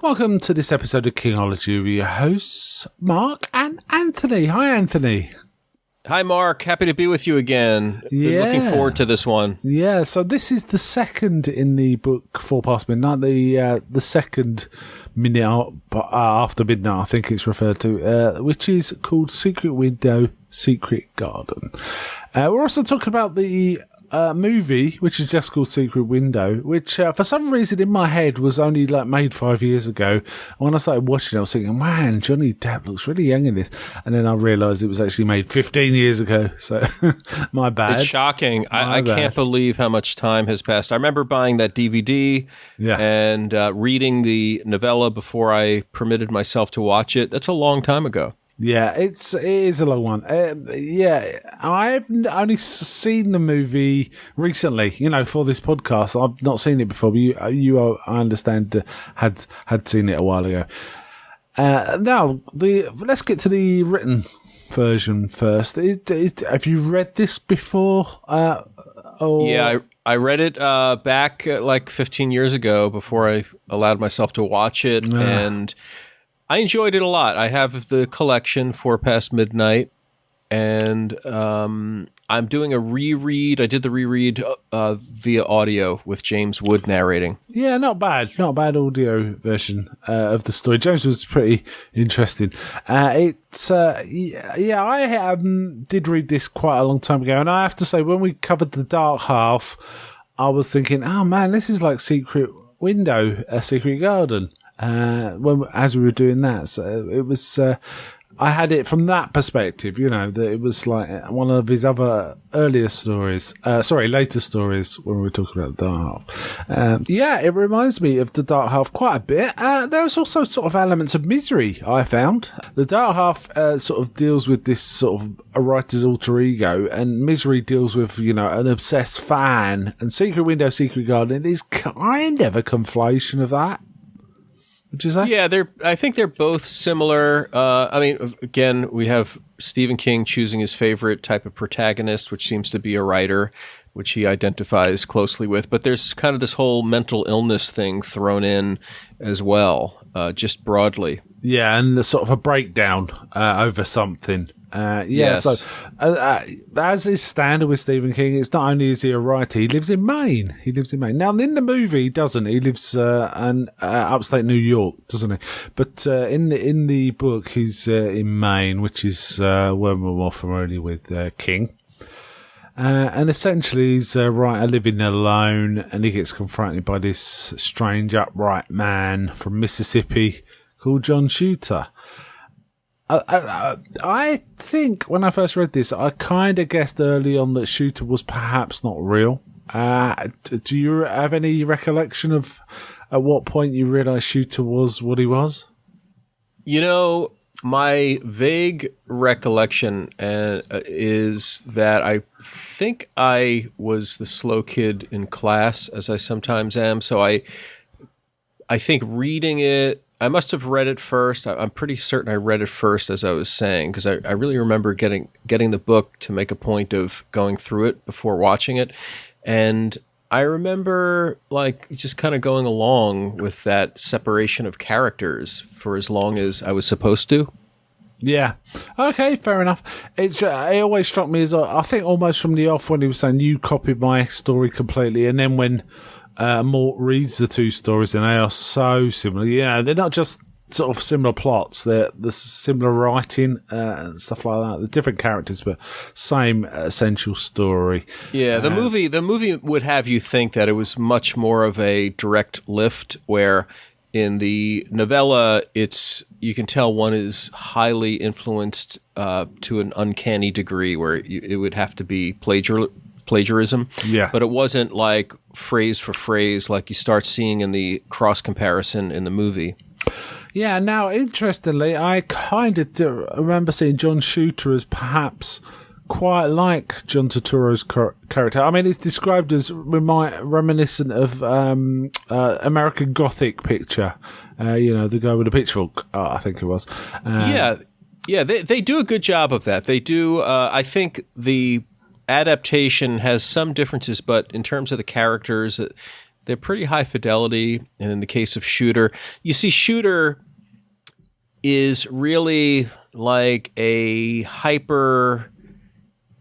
Welcome to this episode of Kingology with your hosts, Mark and Anthony. Hi, Anthony. Hi, Mark. Happy to be with you again. Been looking forward to this one. Yeah, so this is the second in the book, 4 Past Midnight, the second minute after midnight, I think it's referred to, which is called Secret Window, Secret Garden. We're also talking about the movie, which is just called Secret Window, which for some reason in my head was only made 5 years ago. And when I started watching it, I was thinking, man, Johnny Depp looks really young in this. And then I realised it was actually made 15 years ago. So my bad. It's shocking. I can't believe how much time has passed. I remember buying that DVD and reading the novella before I permitted myself to watch it. That's a long time ago. Yeah, it is a long one. I've only seen the movie recently, for this podcast. I've not seen it before, but you I understand, had seen it a while ago. Now, let's get to the written version first. Have you read this before? Yeah, I read it back 15 years ago before I allowed myself to watch it, and I enjoyed it a lot. I have the collection 4 Past Midnight, and I'm doing a reread. I did the reread via audio with James Wood narrating. Yeah, not bad. Not a bad audio version of the story. James was pretty interesting. I did read this quite a long time ago, and I have to say, when we covered the Dark Half, I was thinking, oh man, this is like Secret Window, a Secret Garden. As we were doing that, so it was. I had it from that perspective, that it was like one of his other later stories when we were talking about the Dark Half. It reminds me of the Dark Half quite a bit. There's also sort of elements of Misery, I found. The Dark Half sort of deals with this sort of a writer's alter ego, and Misery deals with, an obsessed fan, and Secret Window, Secret Garden is kind of a conflation of that. Would you say? Yeah, I think they're both similar. Again, we have Stephen King choosing his favorite type of protagonist, which seems to be a writer, which he identifies closely with. But there's kind of this whole mental illness thing thrown in as well, just broadly. Yeah, and the sort of a breakdown over something. Yes. So as is standard with Stephen King, it's not only is he a writer, he lives in Maine. Now, in the movie, he doesn't. He lives in upstate New York, doesn't he? But in the book, he's in Maine, which is where we're more familiar with King. And essentially, he's a writer living alone, and he gets confronted by this strange, upright man from Mississippi called John Shooter. I think when I first read this, I kind of guessed early on that Shooter was perhaps not real. Do you have any recollection of at what point you realised Shooter was what he was? My vague recollection is that I think I was the slow kid in class, as I sometimes am. So I think reading it, I must have read it first. I'm pretty certain I read it first, as I was saying, because I really remember getting the book to make a point of going through it before watching it. And I remember just kind of going along with that separation of characters for as long as I was supposed to. Yeah. Okay, fair enough. It always struck me as, I think almost from the off when he was saying, you copied my story completely. And then when Mort reads the two stories, and they are so similar. Yeah, they're not just sort of similar plots; they're the similar writing and stuff like that. The different characters, but same essential story. Yeah, the movie would have you think that it was much more of a direct lift, where in the novella, you can tell one is highly influenced to an uncanny degree, where it would have to be plagiarism. Yeah. But it wasn't like phrase for phrase like you start seeing in the cross comparison in the movie. Yeah, now, interestingly, I kind of remember seeing John Shooter as perhaps quite like John Turturro's character. I mean, it's described as reminiscent of American Gothic picture. The guy with the pitchfork, I think it was. Yeah, they do a good job of that. They do. I think the adaptation has some differences, but in terms of the characters, they're pretty high fidelity. And in the case of Shooter, you see Shooter is really like a hyper,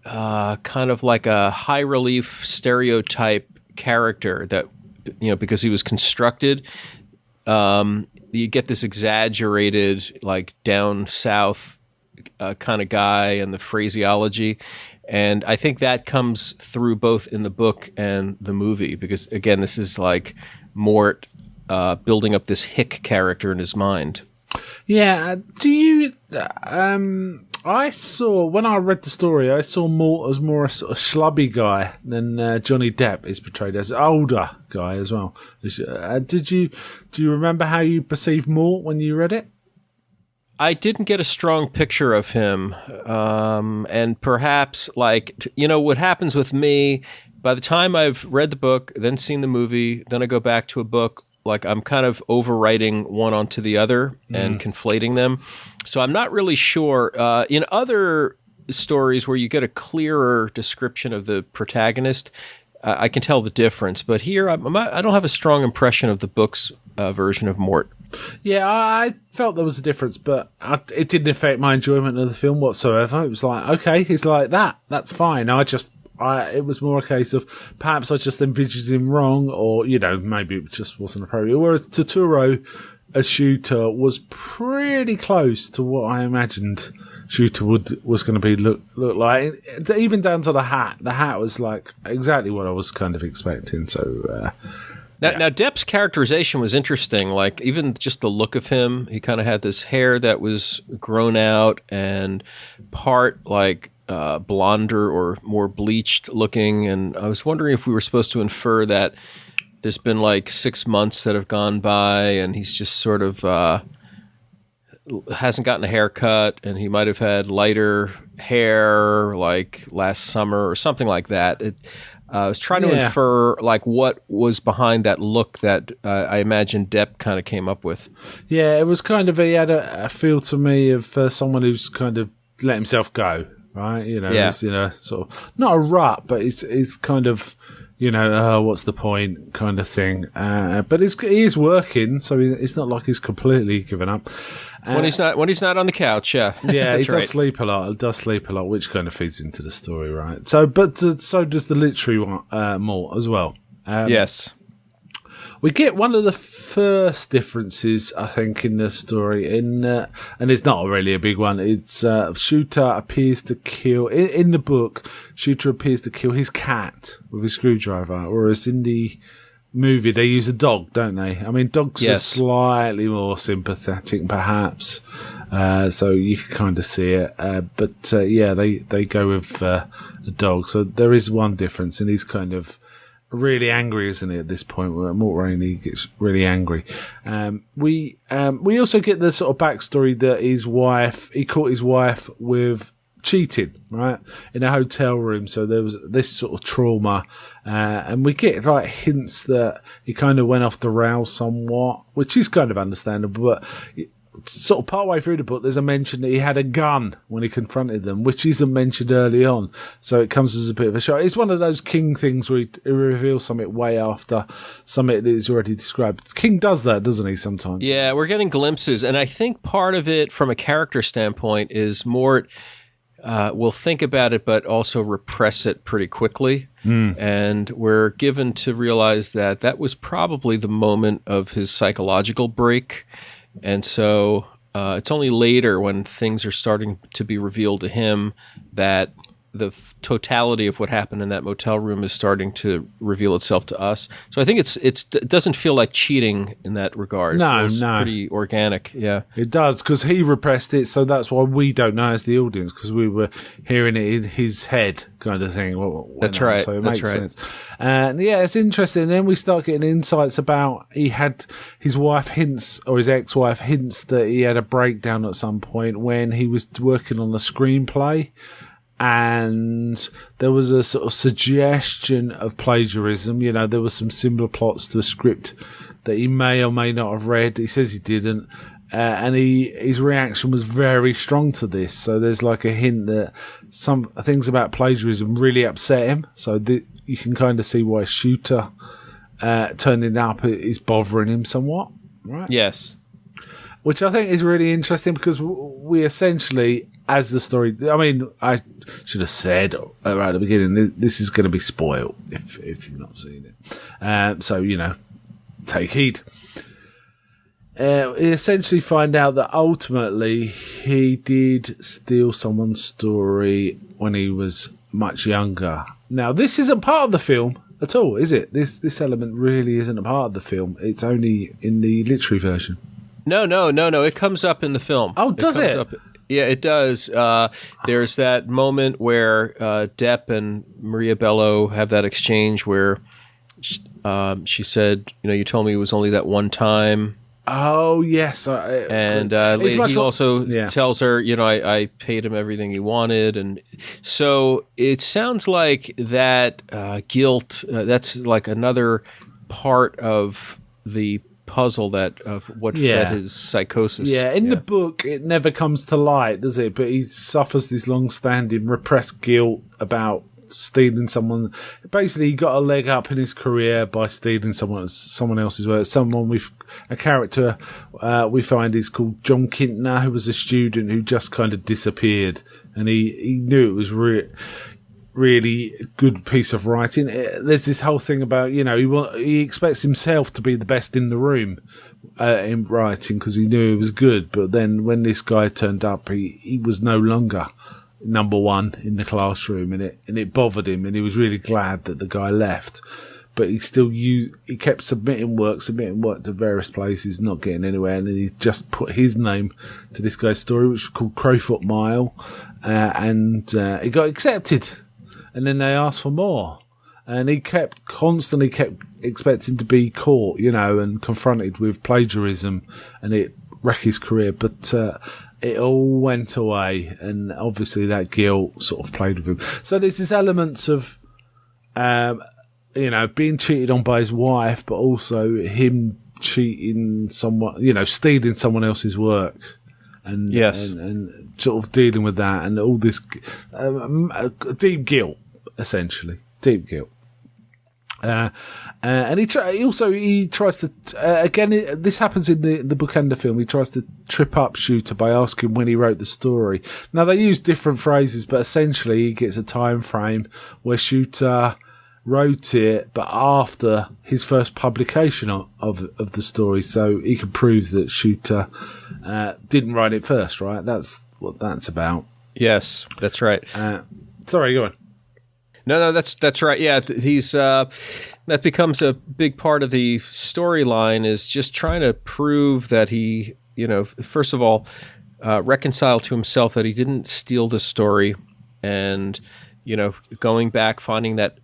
kind of like a high relief stereotype character that, because he was constructed, you get this exaggerated, like down south kind of guy and the phraseology. And I think that comes through both in the book and the movie, because again, this is like Mort building up this hick character in his mind. Yeah. Do you? I saw, when I read the story, I saw Mort as more a sort of schlubby guy than Johnny Depp is portrayed as, an older guy as well. Do you remember how you perceived Mort when you read it? I didn't get a strong picture of him. And perhaps, what happens with me, by the time I've read the book, then seen the movie, then I go back to a book, like I'm kind of overwriting one onto the other and conflating them. So I'm not really sure. In other stories where you get a clearer description of the protagonist, I can tell the difference. But here, I don't have a strong impression of the book's version of Mort. Yeah, I felt there was a difference, but it didn't affect my enjoyment of the film whatsoever. It was like, okay, he's like that. That's fine. It was more a case of perhaps I just envisioned him wrong, or, maybe it just wasn't appropriate. Whereas Totoro as Shooter was pretty close to what I imagined Shooter was going to be look like, even down to the hat. The hat was like exactly what I was kind of expecting. So now Depp's characterization was interesting. Like even just the look of him, he kind of had this hair that was grown out and part like blonder or more bleached looking. And I was wondering if we were supposed to infer that there's been like 6 months that have gone by and he's just sort of hasn't gotten a haircut, and he might have had lighter hair like last summer or something like that. I was trying to infer like what was behind that look that I imagine Depp kind of came up with. Yeah, it was kind of, he had a feel to me of someone who's kind of let himself go, right? He's, sort of not a rut, but he's kind of, what's the point kind of thing. But he is working, so it's not like he's completely given up. When he's not on the couch, yeah. Yeah, he does sleep a lot. He does sleep a lot, which kind of feeds into the story, right? So, but so does the literary one, Mort as well. Yes. We get one of the first differences, I think, in the story, and it's not really a big one. It's Shooter appears to kill, in the book, Shooter appears to kill his cat with a screwdriver, whereas in the movie they use a dog, don't they? I mean, dogs are slightly more sympathetic, perhaps, so you can kind of see it. But they go with a dog, so there is one difference, and he's kind of really angry, isn't he, at this point, where Mort Rainey gets really angry. We also get the sort of backstory that he caught his wife with cheating, right, in a hotel room, so there was this sort of trauma, and we get like hints that he kind of went off the rails somewhat, which is kind of understandable, but sort of partway through the book, there's a mention that he had a gun when he confronted them, which isn't mentioned early on. So it comes as a bit of a shock. It's one of those King things where he reveals something way after something that is already described. King does that, doesn't he, sometimes? Yeah, we're getting glimpses. And I think part of it, from a character standpoint, is Mort will think about it, but also repress it pretty quickly. And we're given to realize that was probably the moment of his psychological break. And so it's only later, when things are starting to be revealed to him, that the totality of what happened in that motel room is starting to reveal itself to us. So I think it doesn't feel like cheating in that regard. No, it feels pretty organic. Yeah, it does, because he repressed it, so that's why we don't know as the audience, because we were hearing it in his head, kind of thing. That's right. So it makes sense. And it's interesting. And then we start getting insights about his wife hints, or his ex-wife hints, that he had a breakdown at some point when he was working on the screenplay. And there was a sort of suggestion of plagiarism. There were some similar plots to a script that he may or may not have read. He says he didn't. And his reaction was very strong to this. So there's like a hint that some things about plagiarism really upset him. So you can kind of see why Shooter turning up is bothering him somewhat, right? Yes. Which I think is really interesting because we essentially, as the story, I mean, I should have said right at the beginning, this is going to be spoiled if you've not seen it. So, take heed. We essentially find out that ultimately he did steal someone's story when he was much younger. Now, this isn't part of the film at all, is it? This element really isn't a part of the film. It's only in the literary version. No. It comes up in the film. Oh, does it? Yeah, it does. There's that moment where Depp and Maria Bello have that exchange where she said, you told me it was only that one time. Oh, yes. And he also tells her, I paid him everything he wanted. And so it sounds like that guilt, that's like another part of the puzzle of what fed his psychosis. Yeah, in the book, it never comes to light, does it? But he suffers this long-standing repressed guilt about stealing someone. Basically, he got a leg up in his career by stealing someone else's work. A character we find is called John Kintner, who was a student who just kind of disappeared, and he knew it was really good piece of writing. There's this whole thing about, he expects himself to be the best in the room in writing because he knew he was good. But then when this guy turned up, he was no longer number one in the classroom, and it bothered him, and he was really glad that the guy left. But he kept submitting work to various places, not getting anywhere, and then he just put his name to this guy's story, which was called Crowfoot Mile, and it got accepted. And then they asked for more. And he constantly kept expecting to be caught, and confronted with plagiarism, and it wrecked his career. But it all went away, and obviously that guilt sort of played with him. So there's this elements of, being cheated on by his wife, but also him cheating someone, stealing someone else's work. And, yes. and sort of dealing with that and all this deep guilt, essentially. Deep guilt. And he tries to, again, this happens in the book and the film, he tries to trip up Shooter by asking when he wrote the story. Now, they use different phrases, but essentially he gets a time frame where Shooter wrote it, but after his first publication of the story, so he can prove that Shooter didn't write it first, right? That's what that's about. Yes, that's right. Sorry, go on. No, that's right. Yeah, he's that becomes a big part of the storyline, is just trying to prove that he, first of all, reconcile to himself that he didn't steal the story, and going back, finding that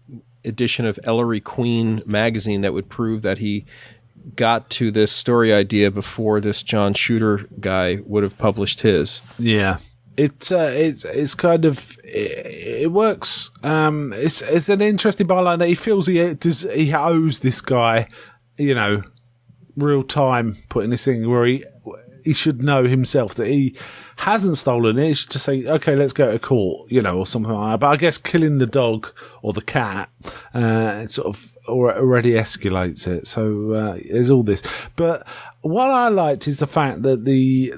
edition of Ellery Queen magazine that would prove that he got to this story idea before this John Shooter guy would have published his. Yeah. It's kind of, it works. It's an interesting byline that he feels he owes this guy, real time putting this thing where he should know himself that he hasn't stolen it. He should just say, okay, let's go to court, or something like that. But I guess killing the dog or the cat, it sort of already escalates it. So there's all this. But what I liked is the fact that the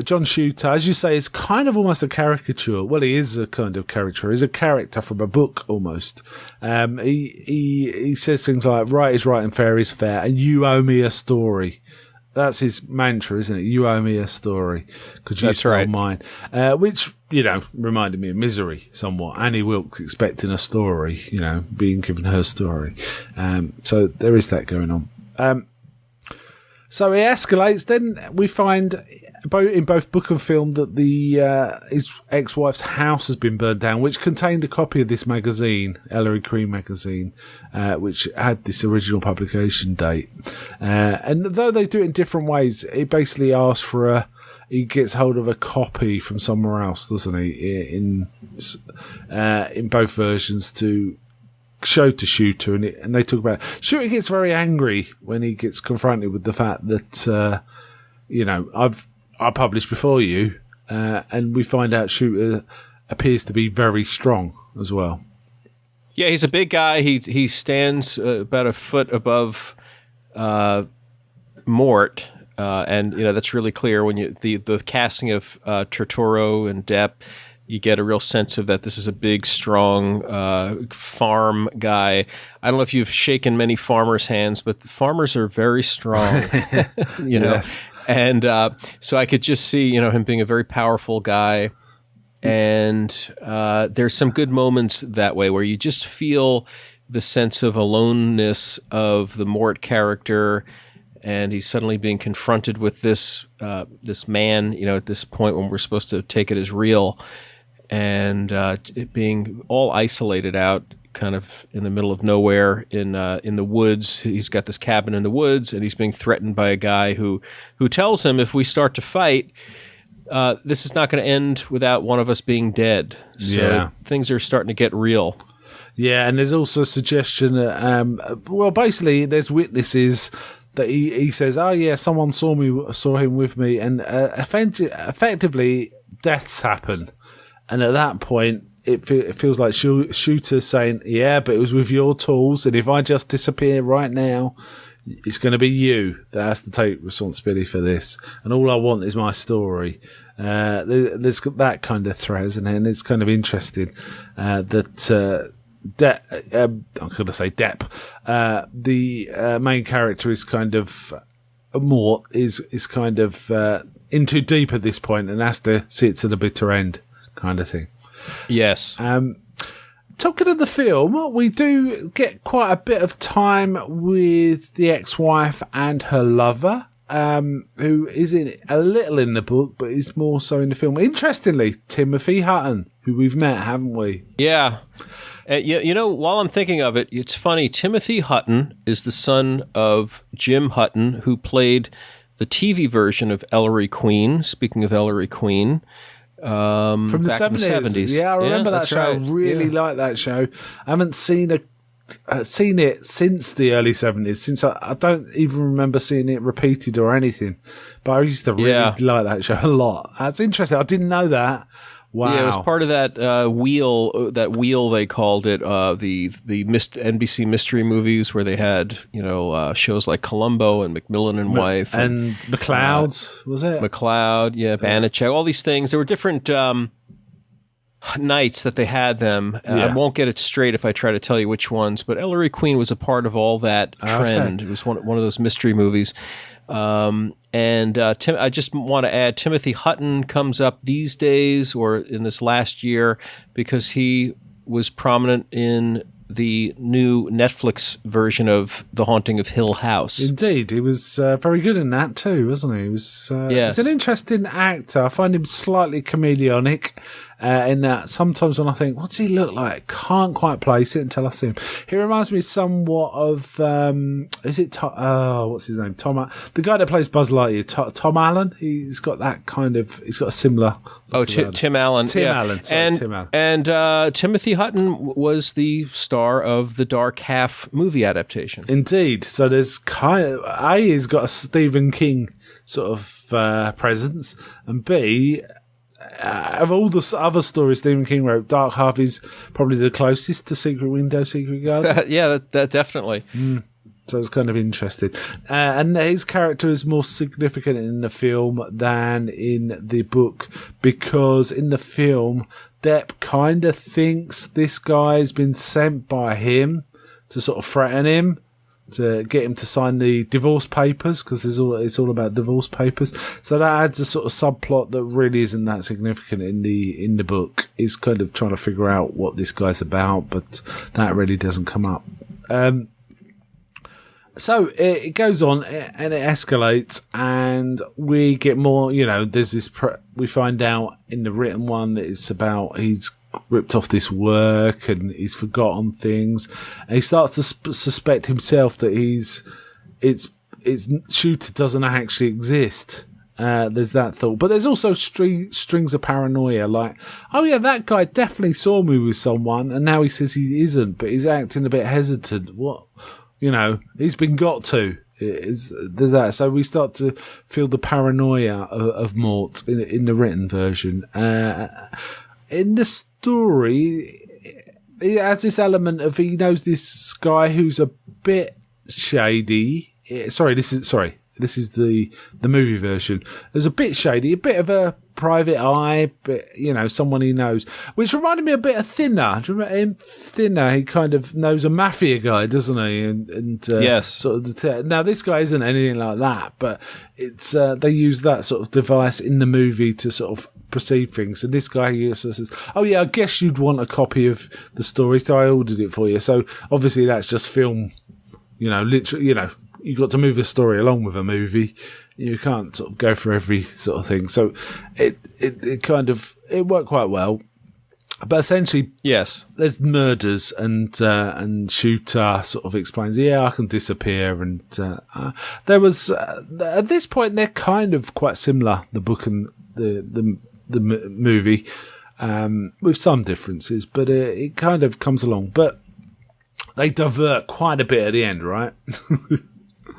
John Shooter, as you say, is kind of almost a caricature. Well, he is a kind of caricature. He's a character from a book almost. He says things like, right is right and fair is fair, and you owe me a story. That's his mantra, isn't it? You owe me a story because you stole mine. Which, reminded me of Misery somewhat. Annie Wilkes expecting a story, being given her story. So there is that going on. So it escalates. Then we find in both book and film that his ex-wife's house has been burned down, which contained a copy of this magazine, Ellery Queen magazine, which had this original publication date. And though they do it in different ways, it basically asks he gets hold of a copy from somewhere else, doesn't he? In both versions to show to Shooter, and they talk about Shooter gets very angry when he gets confronted with the fact that I published before you, and we find out Shooter appears to be very strong as well. Yeah, he's a big guy. He stands about a foot above Mort, and that's really clear when the casting of Turturro and Depp. You get a real sense of that this is a big, strong farm guy. I don't know if you've shaken many farmers' hands, but the farmers are very strong, Yes. And so I could just see, him being a very powerful guy. And there's some good moments that way where you just feel the sense of aloneness of the Mort character, and he's suddenly being confronted with this man, at this point when we're supposed to take it as real. And it being all isolated out, kind of in the middle of nowhere in the woods. He's got this cabin in the woods, and he's being threatened by a guy who tells him, if we start to fight, this is not going to end without one of us being dead. So things are starting to get real. Yeah, and there's also a suggestion that, basically, there's witnesses that he says, oh yeah, someone saw him with me, and effectively deaths happen. And at that point, it feels like Shooter's saying, yeah, but it was with your tools, and if I just disappear right now, it's going to be you that has to take responsibility for this. And all I want is my story. There's that kind of thread, and it's kind of interesting that I'm going to say Depp, the main character is kind of, Mort is kind of in too deep at this point and has to see it to the bitter end. Kind of thing. Yes. Talking of the film, we do get quite a bit of time with the ex-wife and her lover, who is a little in the book, but is more so in the film. Interestingly, Timothy Hutton, who we've met, haven't we? Yeah. While I'm thinking of it, it's funny. Timothy Hutton is the son of Jim Hutton, who played the TV version of Ellery Queen. Speaking of Ellery Queen. From the 70s. Yeah, I remember that show. Right. I really like that show. I haven't seen it since the early 70s, since I don't even remember seeing it repeated or anything. But I used to really like that show a lot. That's interesting. I didn't know that. Wow. Yeah, it was part of that wheel they called it, the NBC mystery movies where they had, shows like Columbo and Macmillan and Wife. And McLeod, was it? McLeod, yeah, Banachek, all these things. There were different nights that they had them. I won't get it straight if I try to tell you which ones, but Ellery Queen was a part of all that trend. Okay. It was one of those mystery movies. I just want to add, Timothy Hutton comes up these days or in this last year because he was prominent in the new Netflix version of The Haunting of Hill House. Indeed, he was very good in that too, wasn't he? He was yes. He's an interesting actor. I find him slightly chameleonic in that sometimes when I think, what's he look like? Can't quite place it until I see him. He reminds me somewhat of, is it what's his name? The guy that plays Buzz Lightyear, Tom Allen. He's got that kind of, he's got a similar... Tim Allen. Tim Allen. Tim Allen. And Timothy Hutton was the star of the Dark Half movie adaptation. Indeed. So there's he's got a Stephen King sort of presence, and B, of all the other stories Stephen King wrote, Dark Half is probably the closest to Secret Window, Secret Garden. Yeah, that definitely. So it's kind of interesting. And his character is more significant in the film than in the book, because in the film, Depp kind of thinks this guy's been sent by him to sort of threaten him, to get him to sign the divorce papers, because it's all about divorce papers. So that adds a sort of subplot that really isn't that significant in the book. He's kind of trying to figure out what this guy's about, but that really doesn't come up. So it goes on and it escalates, and we get more, there's this, we find out in the written one that it's about he's ripped off this work and he's forgotten things, and he starts to suspect himself that Shooter doesn't actually exist. There's that thought, but there's also strings of paranoia, like, oh yeah, that guy definitely saw me with someone, and now he says he isn't, but he's acting a bit hesitant. What? He's been got to. There's that. So we start to feel the paranoia of Mort in the written version. In the story, he has this element of he knows this guy who's a bit shady. This is the movie version. There's a bit shady, a bit of a private eye, but someone he knows, which reminded me a bit of Thinner. Do you remember him? Thinner, he kind of knows a mafia guy, doesn't he? And yes, sort of. Now this guy isn't anything like that, but it's they use that sort of device in the movie to sort of perceive things. And this guy says, "Oh yeah, I guess you'd want a copy of the story, so I ordered it for you." So obviously that's just film. Literally, you've got to move a story along with a movie. You can't sort of go for every sort of thing. So it worked quite well. But essentially, yes, there's murders and Shooter sort of explains, I can disappear. And there was, at this point, they're kind of quite similar, the book and the movie, with some differences, but it kind of comes along. But they divert quite a bit at the end, right?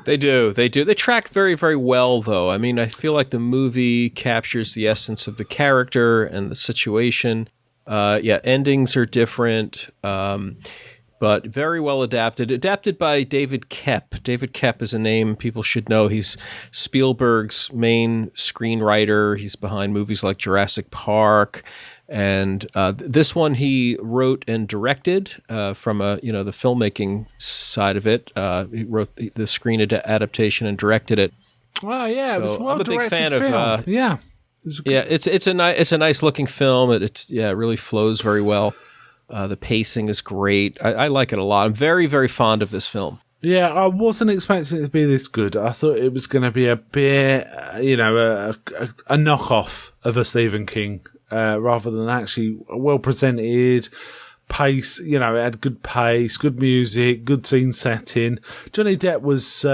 They do. They track very, very well, though. I mean, I feel like the movie captures the essence of the character and the situation. Endings are different, but very well adapted. Adapted by David Koepp. David Koepp is a name people should know. He's Spielberg's main screenwriter. He's behind movies like Jurassic Park. And this one he wrote and directed from the filmmaking side of it. He wrote the screen adaptation and directed it. Oh yeah, so it was well I'm a big fan film. of. It's a nice looking film. It really flows very well. The pacing is great. I like it a lot. I'm very, very fond of this film. Yeah, I wasn't expecting it to be this good. I thought it was going to be a bit, a knockoff of a Stephen King. Rather than actually well presented, pace, it had good pace, good music, good scene setting. Johnny Depp was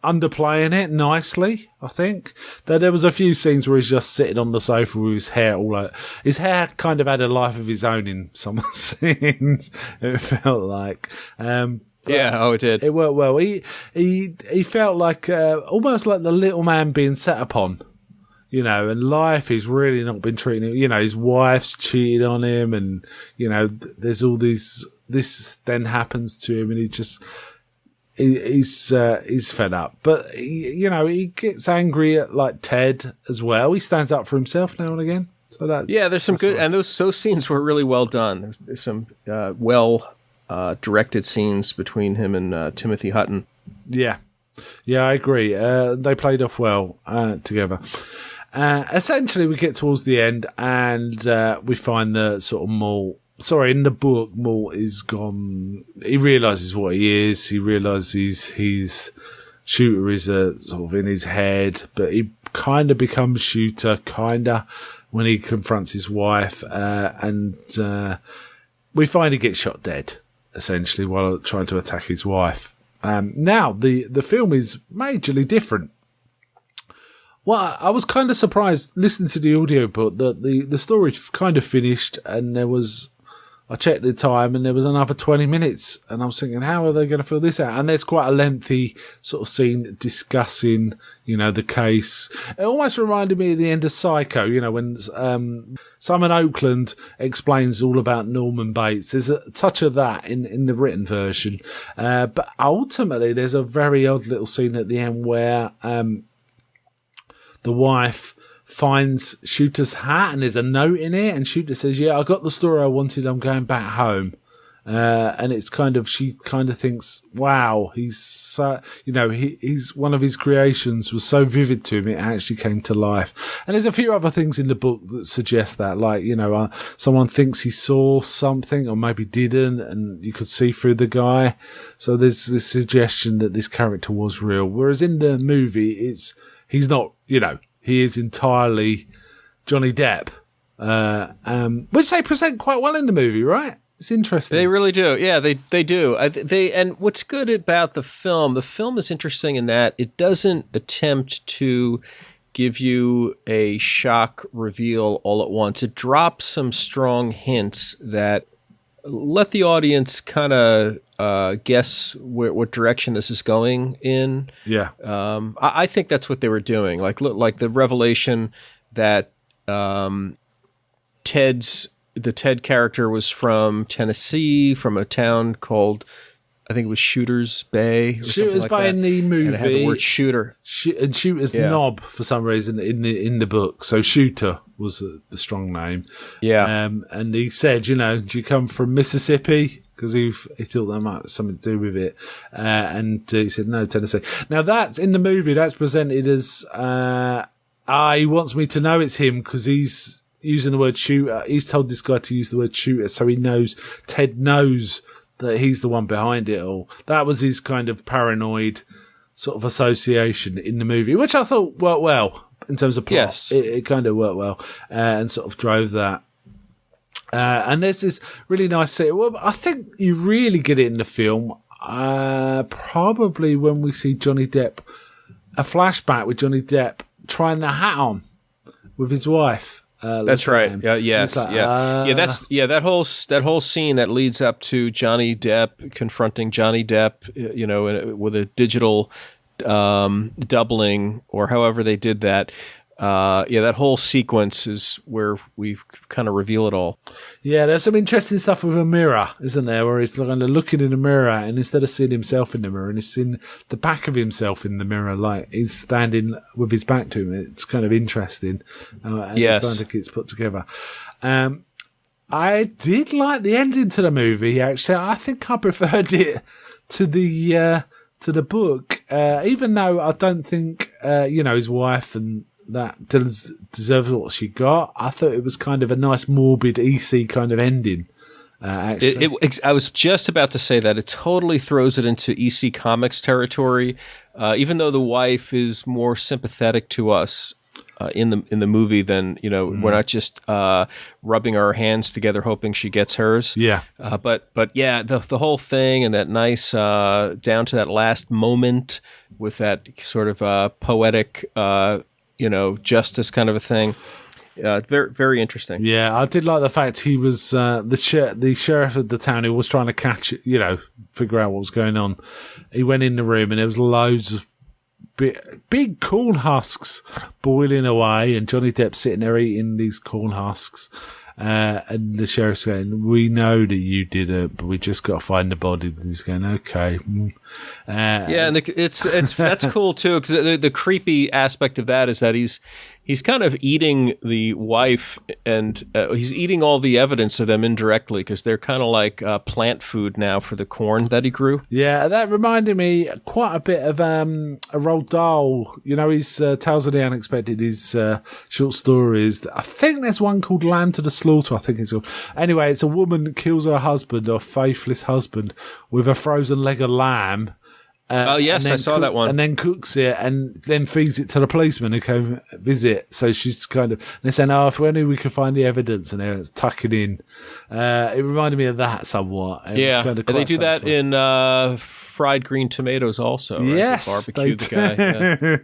underplaying it nicely, I think. There was a few scenes where he's just sitting on the sofa with his hair all over. His hair kind of had a life of his own in some scenes, it felt like. It did. It worked well. He felt like almost like the little man being set upon. And life, he's really not been treating him. His wife's cheated on him, and there's all this then happens to him, and he's fed up. But he gets angry at like Ted as well. He stands up for himself now and again. So there's some good, and those scenes were really well done. There's some directed scenes between him and Timothy Hutton. Yeah, I agree. They played off well together. Essentially, we get towards the end and we find the sort of in the book, Mort is gone. He realises what he is. He realises he's Shooter is sort of in his head, but he kind of becomes Shooter, when he confronts his wife. And we find he gets shot dead, essentially, while trying to attack his wife. Now, the film is majorly different. Well, I was kind of surprised listening to the audiobook that the story kind of finished, and I checked the time and there was another 20 minutes, and I was thinking, how are they going to fill this out? And there's quite a lengthy sort of scene discussing, the case. It almost reminded me of the end of Psycho, when Simon Oakland explains all about Norman Bates. There's a touch of that in the written version. But ultimately, there's a very odd little scene at the end where the wife finds Shooter's hat and there's a note in it, and Shooter says, "Yeah, I got the story I wanted. I'm going back home." And it's she kind of thinks, "Wow, he's so, he's one of his creations was so vivid to him, it actually came to life." And there's a few other things in the book that suggest that, like someone thinks he saw something or maybe didn't, and you could see through the guy. So there's this suggestion that this character was real, whereas in the movie, he's not. He is entirely Johnny Depp, which they present quite well in the movie, right? It's interesting. They really do. Yeah, they do. And what's good about the film is interesting in that it doesn't attempt to give you a shock reveal all at once. It drops some strong hints that let the audience kind of guess what direction this is going in. Yeah. I think that's what they were doing. Like the revelation that Ted's the Ted character was from Tennessee, from a town called, I think it was Shooters Bay. Or Shooters something like Bay in the movie. And it had the word shooter. And Shooter's Knob for some reason in the book. So Shooter was the strong name. Yeah. And he said, do you come from Mississippi? Because he thought that might have something to do with it. And he said, no, Tennessee. Now that's in the movie. That's presented as he wants me to know it's him because he's using the word shooter. He's told this guy to use the word shooter, so Ted knows that he's the one behind it all. That was his kind of paranoid sort of association in the movie, which I thought worked well in terms of plot. Yes. It kind of worked well and sort of drove that. And there's this really nice scene. Well, I think you really get it in the film, probably when we see Johnny Depp, a flashback with Johnny Depp trying the hat on with his wife. That's right. Yeah. Yes. Like, That whole scene that leads up to Johnny Depp confronting Johnny Depp, with a digital doubling or however they did that. That whole sequence is where we kind of reveal it all. Yeah, there's some interesting stuff with a mirror, isn't there? Where he's kind of looking in a mirror, and instead of seeing himself in the mirror, and he's seeing the back of himself in the mirror, like he's standing with his back to him. It's kind of interesting. And yes. It's like it's put together. I did like the ending to the movie. Actually, I think I preferred it to the book, even though I don't think his wife and that deserves what she got. I thought it was kind of a nice morbid EC kind of ending. Actually, I was just about to say that it totally throws it into EC Comics territory. Even though the wife is more sympathetic to us in the movie than we're not just rubbing our hands together hoping she gets hers. Yeah. But yeah, the whole thing and that nice down to that last moment with that sort of poetic justice kind of a thing. Very, very interesting. Yeah, I did like the fact he was the sheriff of the town who was trying to catch it, figure out what was going on. He went in the room and there was loads of big corn husks boiling away, and Johnny Depp sitting there eating these corn husks. And the sheriff's going, we know that you did it, but we just got to find the body. And he's going, okay. And that's cool too, because the creepy aspect of that is that he's kind of eating the wife, and he's eating all the evidence of them indirectly, because they're kind of like plant food now for the corn that he grew. Yeah, that reminded me quite a bit of a Roald Dahl. His Tales of the Unexpected, his short stories. I think there's one called Lamb to the Slaughter, I think it's called. Anyway, it's a woman that kills her husband, or faithless husband, with a frozen leg of lamb. Yes, I saw that one. And then cooks it and then feeds it to the policeman who came visit. So she's kind of, they're saying, if only we could find the evidence, and they're tucking in. It reminded me of that somewhat. And they do that in Fried Green Tomatoes also. Right? Yes. They barbecue the guy. Yeah.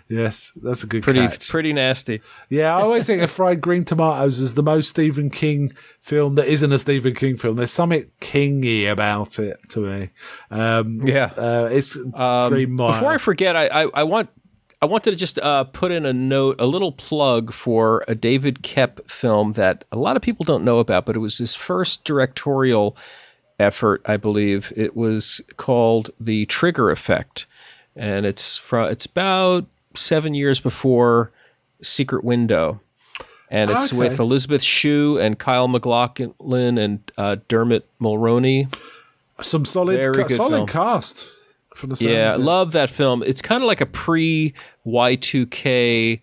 Yes, that's a good catch. Pretty nasty. Yeah, I always think of Fried Green Tomatoes as the most Stephen King film that isn't a Stephen King film. There's something Kingy about it to me. It's Green Mile. Before I forget, I wanted to just put in a little plug for a David Koepp film that a lot of people don't know about, but it was his first directorial effort, I believe. It was called The Trigger Effect. And it's about 7 years before Secret Window, and it's with Elizabeth Shue and Kyle MacLachlan and Dermot Mulroney. Some solid cast. From the I love that film. It's kind of like a pre-Y2K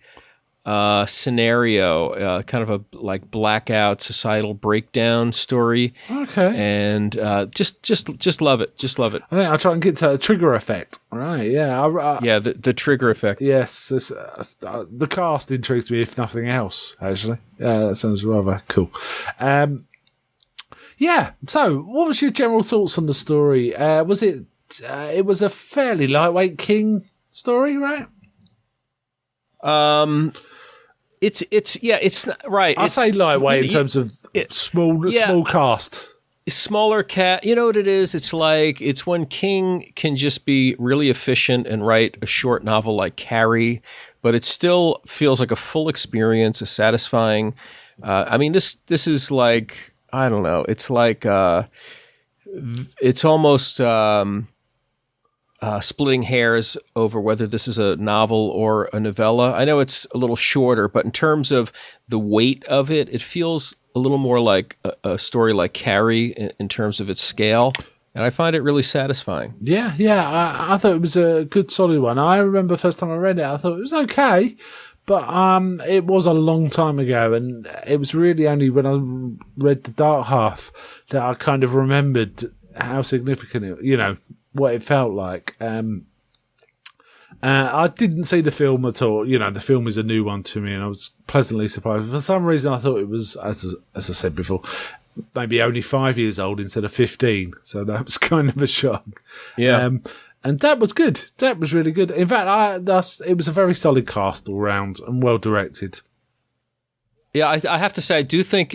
scenario, kind of a like blackout societal breakdown story. Okay, and just love it. Just love it. I think I'll try and get to a Trigger Effect. Right? Yeah. The Trigger Effect. Yes, the cast intrigues me, if nothing else. Actually, that sounds rather cool. So, what was your general thoughts on the story? Was it? It was a fairly lightweight King story, right? It's not, right. I say lightweight in terms of small cast. Smaller cat. You know what it is? It's when King can just be really efficient and write a short novel like Carrie, but it still feels like a full experience, a satisfying I mean, this is like, I don't know. It's like it's almost splitting hairs over whether this is a novel or a novella. I know it's a little shorter, but in terms of the weight of it, it feels a little more like a story like Carrie in terms of its scale. And I find it really satisfying. Yeah, I thought it was a good, solid one. I remember the first time I read it, I thought it was okay, but it was a long time ago, and it was really only when I read The Dark Half that I kind of remembered how significant it, what it felt like. I didn't see the film at all. The film is a new one to me, and I was pleasantly surprised. For some reason, I thought it was, as I said before, maybe only 5 years old instead of 15. So that was kind of a shock. Yeah. And that was good. That was really good. In fact, it was a very solid cast all round and well directed. Yeah, I have to say, I do think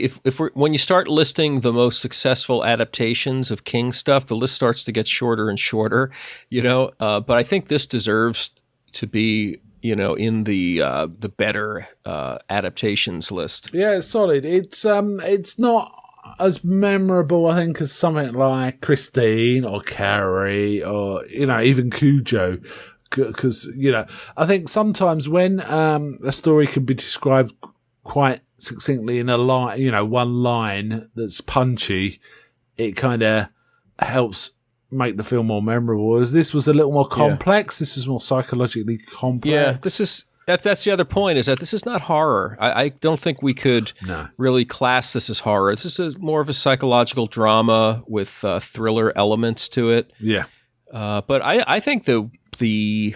when you start listing the most successful adaptations of King stuff, the list starts to get shorter and shorter, but I think this deserves to be, in the better adaptations list. Yeah, it's solid. It's not as memorable, I think, as something like Christine or Carrie or, even Cujo. Because, I think sometimes when a story can be described quite succinctly in a line, one line that's punchy, it kind of helps make the film more memorable. As this was a little more complex, this was more psychologically complex. Yeah, that's the other point, is that this is not horror. I don't think we could really class this as horror. This is more of a psychological drama with thriller elements to it. Yeah. But I think the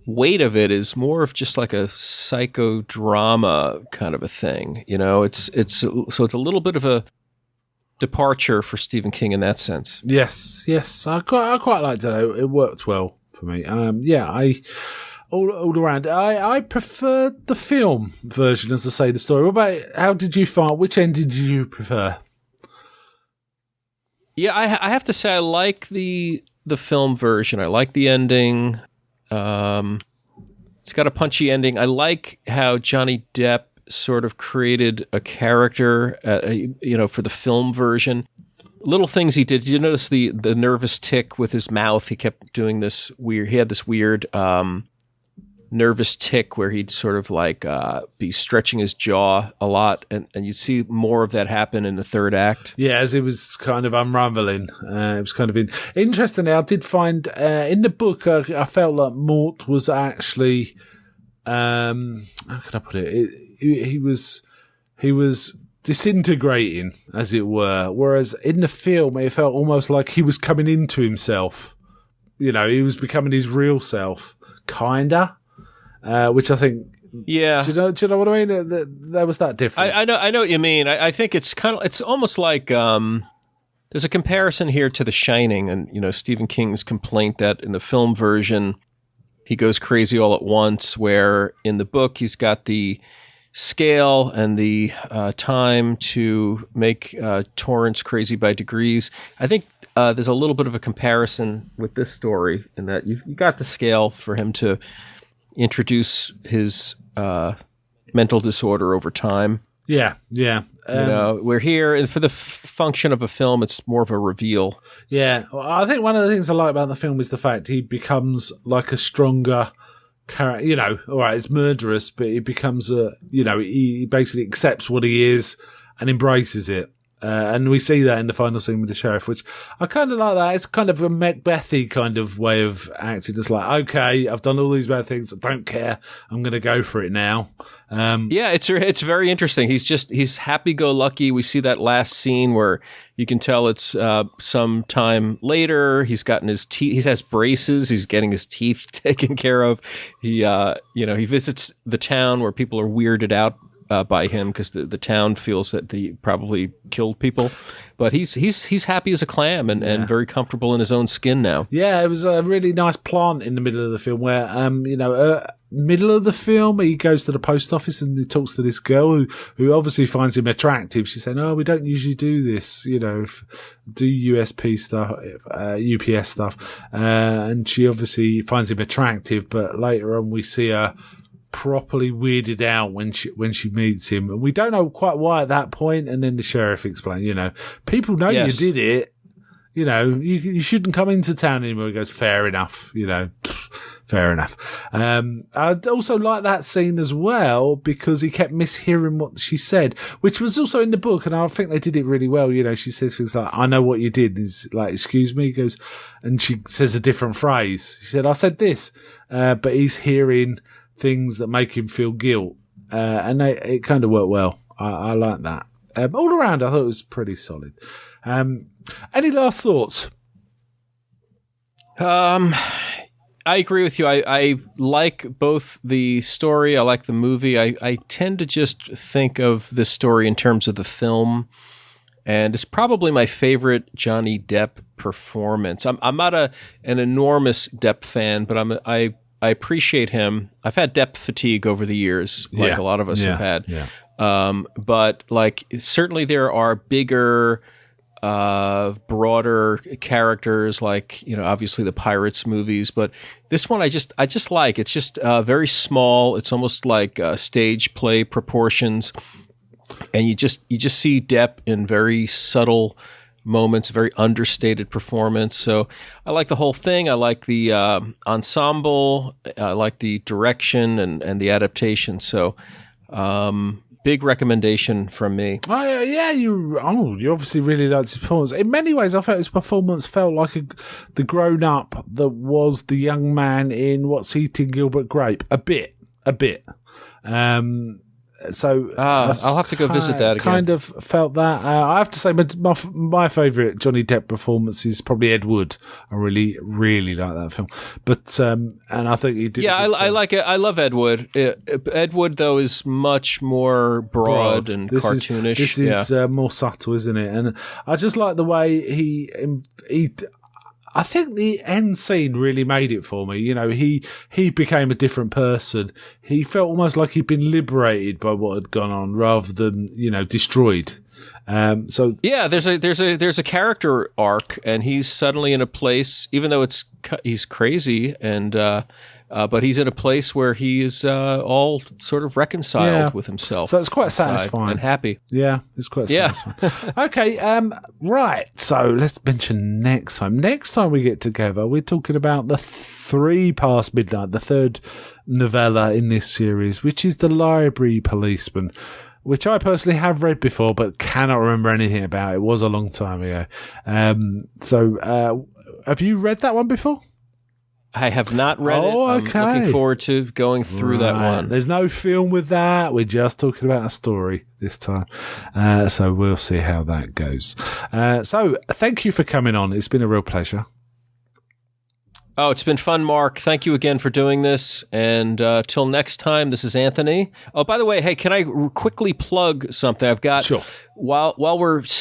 weight of it is more of just like a psychodrama kind of a thing. It's a little bit of a departure for Stephen King in that sense. Yes. I quite liked it. It worked well for me. All around, I preferred the film version, as I say, the story. What about, how did you find, which ending did you prefer? Yeah, I have to say I like the film version. I like the ending. It's got a punchy ending. I like how Johnny Depp sort of created a character, for the film version. Little things he did. Did you notice the nervous tick with his mouth? He kept doing this weird. He had this weird nervous tick where he'd sort of like be stretching his jaw a lot, and you'd see more of that happen in the third act. Yeah, as it was kind of unraveling. It was kind of interesting. I did find in the book, I felt like Mort was actually, how can I put it? He was disintegrating, as it were, whereas in the film it felt almost like he was coming into himself. He was becoming his real self, kinda. Which I think, yeah. Do you know what I mean? There was that difference. I know what you mean. I think it's almost like there's a comparison here to The Shining, and Stephen King's complaint that in the film version he goes crazy all at once, where in the book he's got the scale and the time to make Torrance crazy by degrees. I think there's a little bit of a comparison with this story in that you got the scale for him to introduce his mental disorder over time. Yeah. We're here, and for the function of a film, it's more of a reveal. Yeah, well, I think one of the things I like about the film is the fact he becomes like a stronger character. All right, it's murderous, but he becomes he basically accepts what he is and embraces it. And we see that in the final scene with the sheriff, which I kind of like that. It's kind of a Macbethy kind of way of acting. Just like, okay, I've done all these bad things. I don't care. I'm going to go for it now. Yeah, it's very interesting. He's happy-go-lucky. We see that last scene where you can tell it's some time later. He's gotten his teeth. He has braces. He's getting his teeth taken care of. He visits the town where people are weirded out by him because the town feels that he probably killed people, but he's happy as a clam and very comfortable in his own skin now. Yeah, it was a really nice plant in the middle of the film where middle of the film he goes to the post office and he talks to this girl who obviously finds him attractive. She's saying, "Oh, we don't usually do this, do USP stuff, UPS stuff," and she obviously finds him attractive. But later on, we see her properly weirded out when she meets him, and we don't know quite why at that point. And then the sheriff explains, people know you did it. You shouldn't come into town anymore. He goes, fair enough. Fair enough. I'd also like that scene as well because he kept mishearing what she said, which was also in the book, and I think they did it really well. She says things like, I know what you did. He's like, excuse me? He goes, and she says a different phrase. She said, I said this, but he's hearing things that make him feel guilt. And it kind of worked well. I like that. All around, I thought it was pretty solid. Any last thoughts? I agree with you. I like both the story. I like the movie. I tend to just think of the story in terms of the film, and it's probably my favorite Johnny Depp performance. I'm not an enormous Depp fan, but I appreciate him. I've had Depp fatigue over the years, like a lot of us have had. Yeah. But like certainly there are bigger, broader characters, like obviously the Pirates movies, but this one I just like. It's just very small. It's almost like stage play proportions, and you just see Depp in very subtle moments, very understated performance. So I like the whole thing. I like the ensemble. I like the direction and the adaptation. So big recommendation from me. You obviously really liked his performance. In many ways, I felt his performance felt like the grown-up that was the young man in What's Eating Gilbert Grape. A bit. So I'll have to go visit that again. Kind of felt that. I have to say, my favourite Johnny Depp performance is probably Ed Wood. I really, really like that film. But and I think he did. Yeah, I like it. I love Ed Wood. Ed Wood, though, is much more broad and cartoonish. This is more subtle, isn't it? And I just like the way he. I think the end scene really made it for me. He became a different person. He felt almost like he'd been liberated by what had gone on, rather than destroyed. So yeah, there's a character arc, and he's suddenly in a place, even though he's crazy, and but he's in a place where he is all sort of reconciled with himself. So it's quite satisfying and happy. Yeah, it's quite satisfying. Okay, right. So let's mention next time. Next time we get together, we're talking about the 3 Past Midnight, the third novella in this series, which is The Library Policeman, which I personally have read before but cannot remember anything about. It was a long time ago. So have you read that one before? I have not read it. Okay. I'm looking forward to going through that one. There's no film with that. We're just talking about a story this time. So we'll see how that goes. So thank you for coming on. It's been a real pleasure. Oh, it's been fun, Mark. Thank you again for doing this. And till next time, this is Anthony. Oh, by the way, hey, can I quickly plug something? I've got, sure. While it's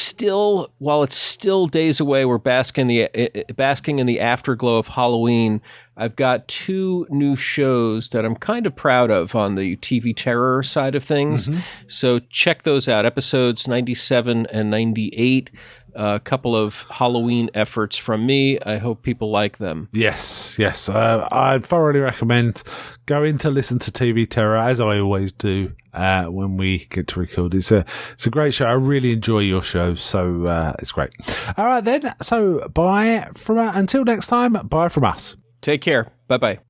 still days away, we're basking in the afterglow of Halloween. I've got 2 new shows that I'm kind of proud of on the TV terror side of things. Mm-hmm. So check those out. Episodes 97 and 98. A couple of Halloween efforts from me. I hope people like them. Yes. I'd thoroughly recommend going to listen to TV Terror, as I always do when we get to record. It's a great show. I really enjoy your show, so it's great. All right, then. So bye from until next time. Bye from us. Take care. Bye-bye.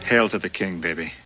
Hail to the king, baby.